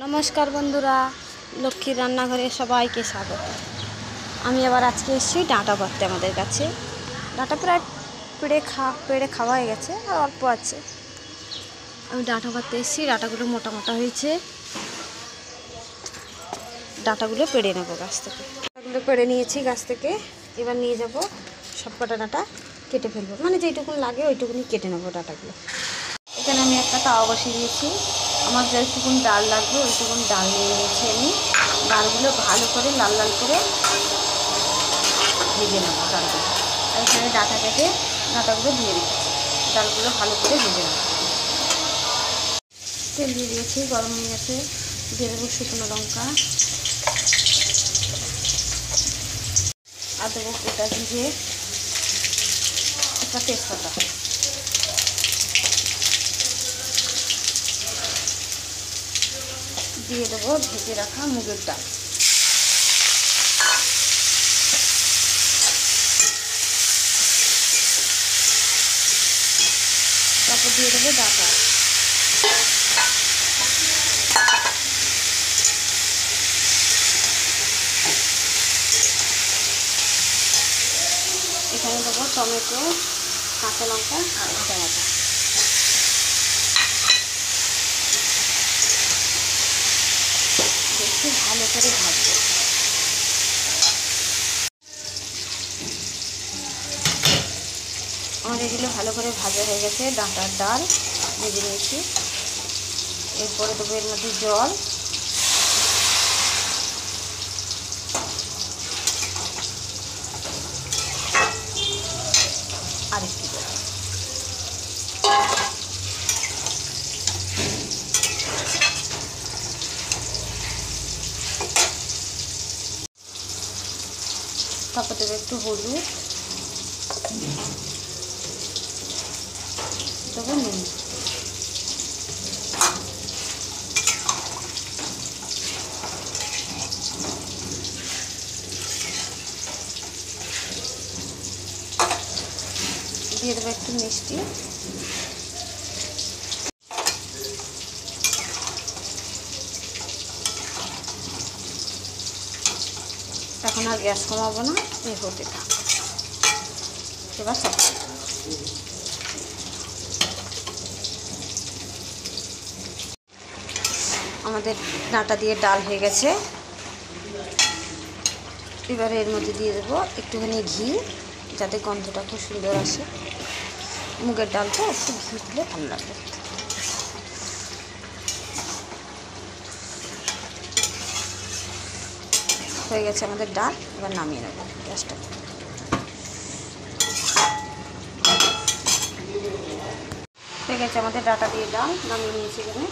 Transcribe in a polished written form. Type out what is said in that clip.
নমস্কার বন্ধুরা, লক্ষ্মীর রান্নাঘরে সবাইকে স্বাগত। আমি আবার আজকে এসেছি ডাঁটা করতে। আমাদের কাছে ডাঁটা প্রায় পেড়ে খাওয়া হয়ে গেছে, আর অল্প আছে। আমি ডাঁটা করতে এসেছি। ডাঁটাগুলো মোটা মোটা হয়েছে, ডাঁটাগুলো পেড়ে নেবো গাছ থেকে। ডাঁটাগুলো পেড়ে নিয়েছি গাছ থেকে। এবার নিয়ে যাব সব কটা ডাঁটা কেটে ফেলবো, মানে যেইটুকুন লাগে ওইটুকুনি কেটে নেবো ডাঁটাগুলো। এখানে আমি একটা তাওয়া বসিয়ে দিয়েছি। আমার যেটুকুন ডাল লাগবে ওইটুকুন ডাল নিয়ে নিয়েছি আমি। ডালগুলো ভালো করে লাল লাল করে ভেজে নেবো ডালগুলো। আর এখানে ডাঁটা কেটে ডাঁটাগুলো দিয়ে রেখেছি। ডালগুলো ভালো করে ভেজে নেবো। তেল দিয়ে দিয়েছি, গরম হয়ে গেছে। দিয়ে দেবো শুকনো লঙ্কা, আর দেবো গোটা জিরে, একটা তেজপাতা। দিয়ে দেবো ভেজে রাখা মুগের ডাল। তারপর দিয়ে দেবো ডাঁটা। এখানে দেবো টমেটো, কাঁচা লঙ্কা আর আদা বাটা। একটু ভালো করে ভাজবো। আমার এগুলো ভালো করে ভাজা হয়ে গেছে। ডাঁটার ডাল ভেজে নিয়েছি। এরপরে দেবো এর মধ্যে জল, আর একটু জল। তারপর দেবো একটু হলুদ, দেবো নুন। দিয়ে দেবো একটু মিষ্টি। এখন আর গ্যাস কমাবো না, এই হতে থাক। এবার সব আমাদের ডাঁটা দিয়ে ডাল হয়ে গেছে। এবারে এর মধ্যে দিয়ে দেবো একটুখানি ঘি, যাতে গন্ধটা খুব সুন্দর আসে। মুগের ডাল তো একটু ঘি দিলে ভালো লাগবে। হয়ে গেছে আমাদের ডাল। এবার নামিয়ে নেব গ্যাসটা। হয়ে গেছে আমাদের ডাঁটা দিয়ে ডাল, নামিয়ে নিয়েছি এখানে।